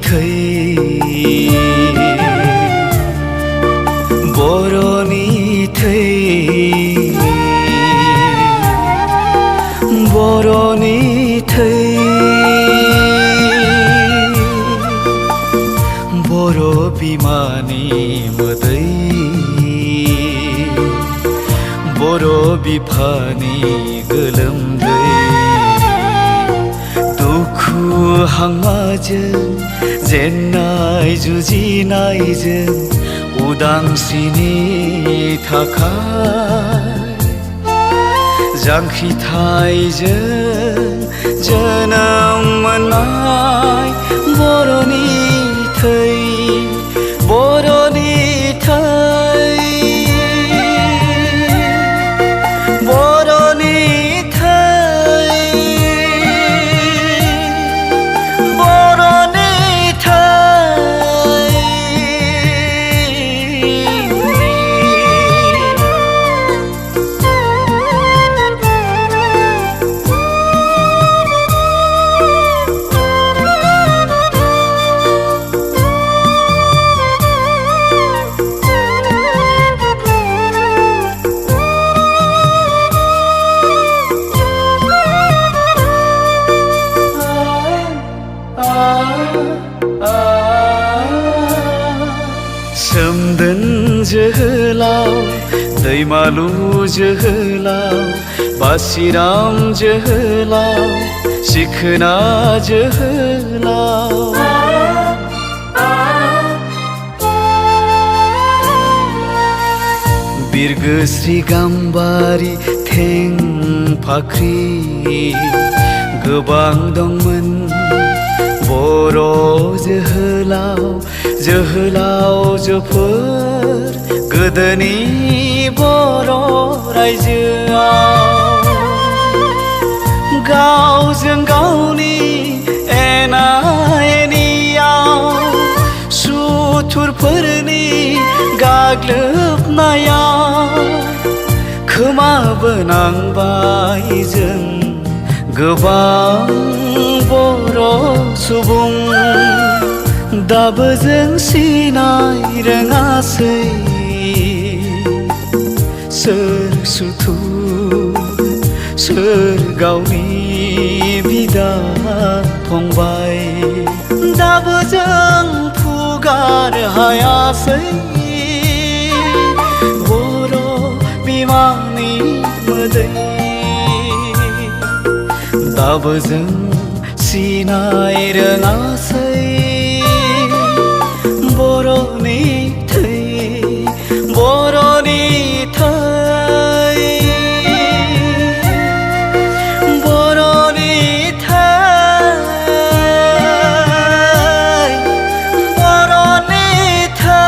थै बर'नि थै बर'नि थै बर' बिमानि मोदै बर' बिफानि गोलोमदै दुखु हांमाजों जेन्नाय जुजिनायजों उदांस्रिनि थाखाय जांख्रिथायजों जोनोम मोननाय बर'नि थै बर'नि थै बर'नि थै बर'नि थै सोमदोन जोहोलाव दैमालु जोहोलाव बासिराम जोहोलाव सिखोना जोहोलाव बिरगोस्रि गाम्बारि थेंफाख्रि गोबां दंमोन बर' जोहोलाव जोहोलावजोफोर गोदोनि बर' रायजोआव गावजों गावनि एना एनियाव सुथुरफोरनि गाग्लोबनायाव खोमाबोनांबाय जों गोबां बर' सुबुं दाबो जों सिनाय रोङासै सोर सुथुर सोर गावनि बिदा फंबाय दाबो जों फुगार हायासै बर' बिमानि मोदै दाबो जों सिनाय रोङासै बर'नि थै बर'नि थै बर'नि थै बर'नि थै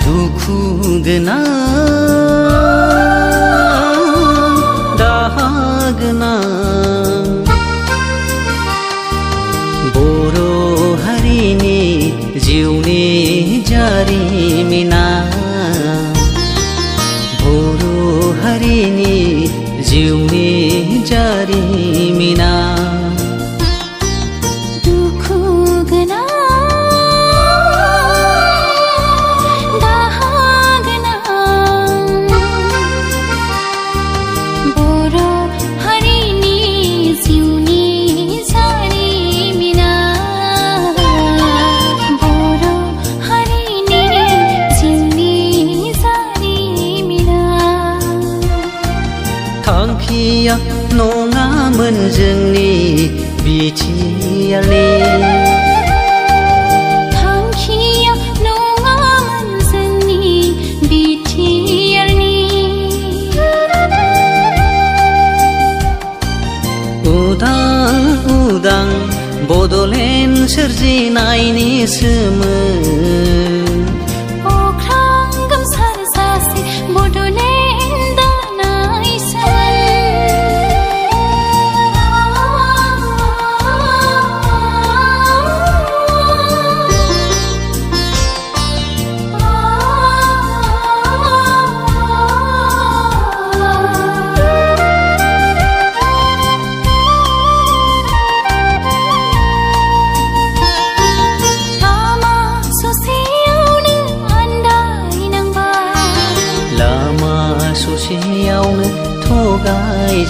दुखु गोनां दाहा गोनां बर' हारिनि जिउनि जारिमिना बर' हारिनि जिउनि जारिमिना थांखिया नङामोन जोंनि बिटिआरनि थांखिया नङामोन जोंनि बिटिआरनि उदां उदां बड'लेण्ड सोरजिनायनि सोमोन अख्रां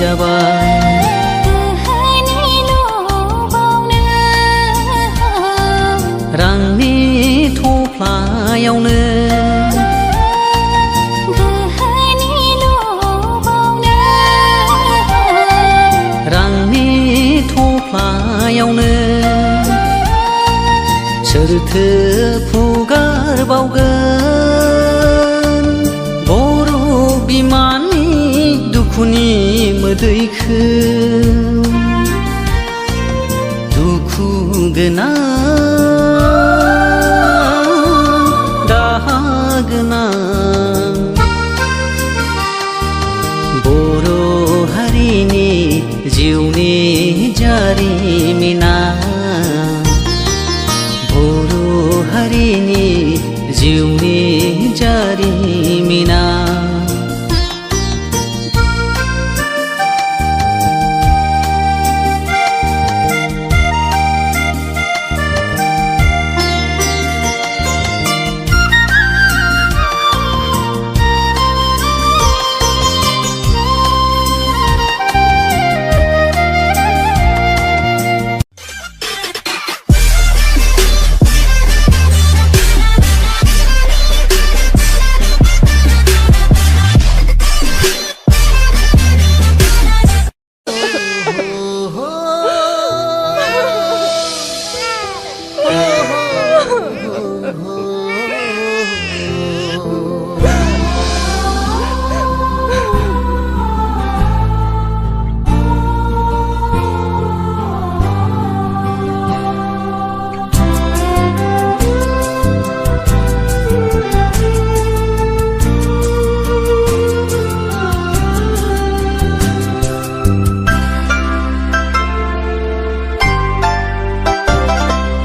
जाबाय गोहोनि लबावनो रांनि थफ्लायावनो गोहोनि लबावनो रांनि थफ्लायावनो सोरथो फुगारबावगोन बर' बिमानि दुखुनि मोदैखौ दुखु गोनां दाहा गोनां बर' हारिनि जिउनि जारिमिना बर' हारिनि जिउनि जारिमिना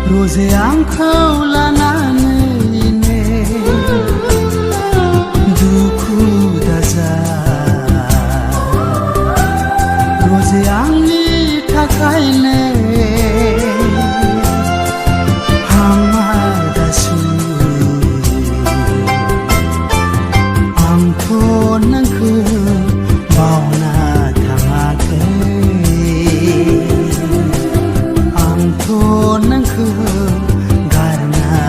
रोजे आंखौ लानानैनो दुखु दाजा रोजे आंनि थाखायनो हामागासु आंथ' नोंखौ बावना थाङाखै आंथ' नोंखौ गारना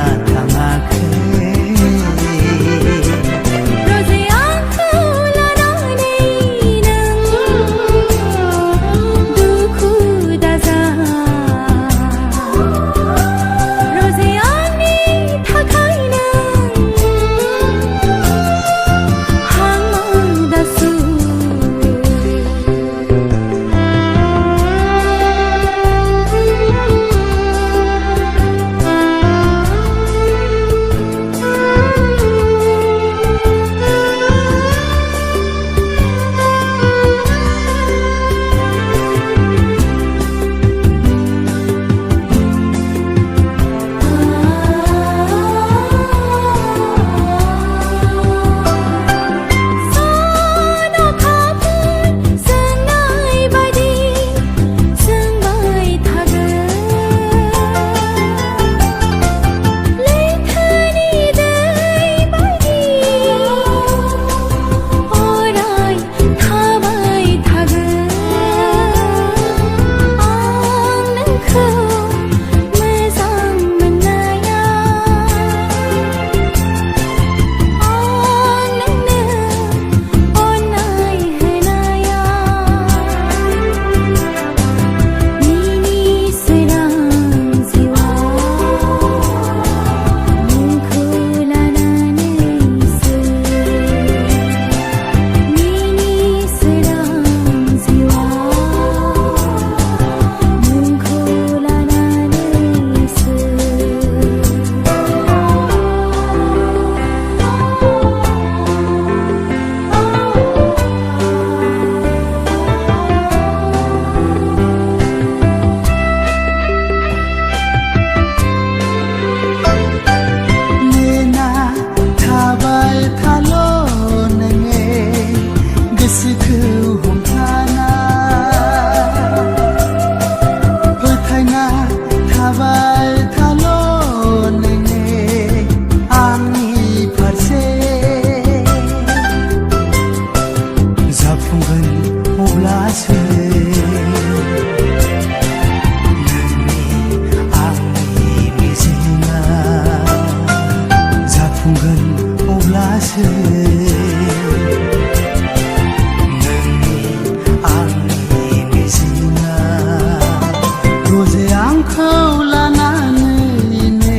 आंखौ लानानैनो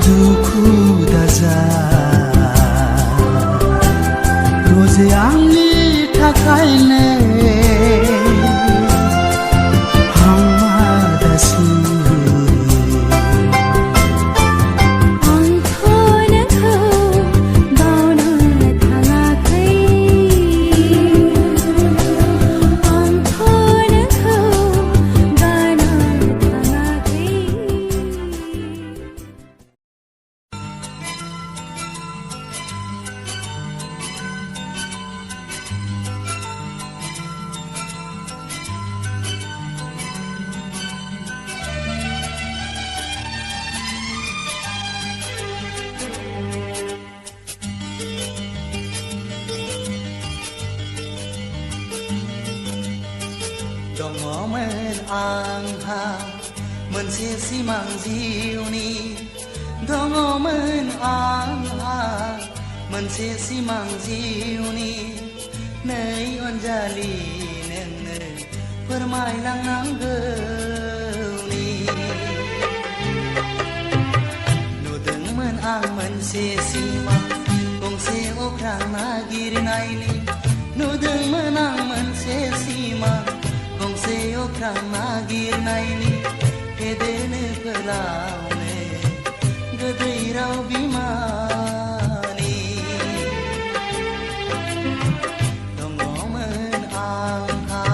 दुखु दाजा रोजे आंनि थाखायनो दङमोन आंहा मोनसे सिमां जिउनि दङमोन आंहा मोनसे सिमां जिउनि नै अनजालि नोंनो फोरमायलांनांगौनि नुदोंमोन आं मोनसे सिमां गंसे अख्रां नागिरनायनि नुदोंमोन आं मोनसे सिमां गंसे अख्रां नागिरनायनि फेदेरनो फोलावनो गोदै राव बिमानि दङमोन आंहा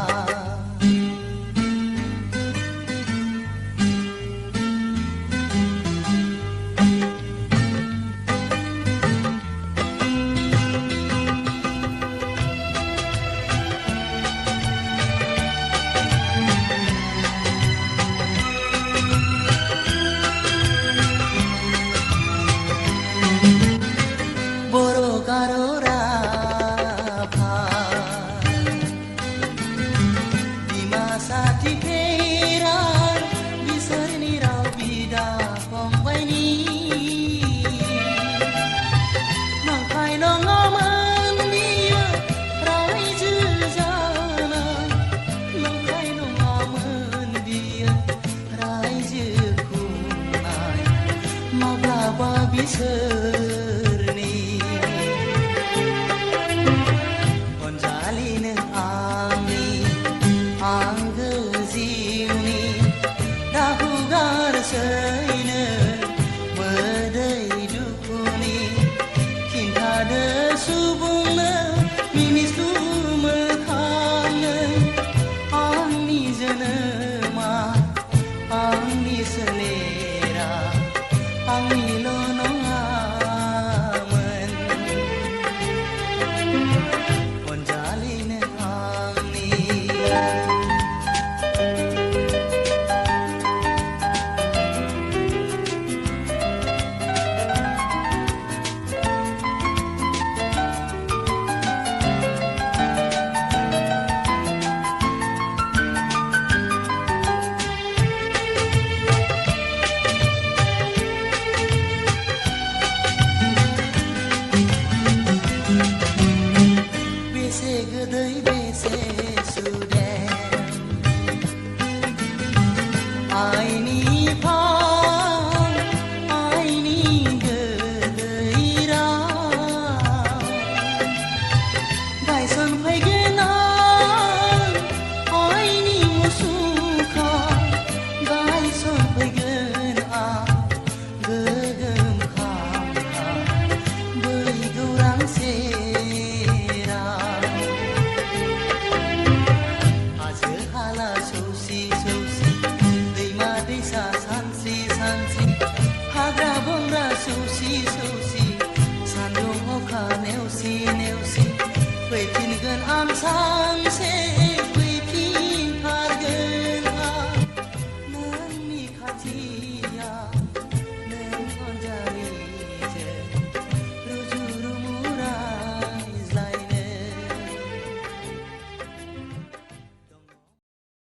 बिसोरनि अनजालि नों आंनि आंगो जिउनि दाहु गारसैनो मोदै दुखुनि खिन्थादो सुबुंनो मिनिस्लु मोखांनो आंनि जोनोमा आंनि सोलेरा आंनिल' नङामोन अनजालि नों आंनि I'm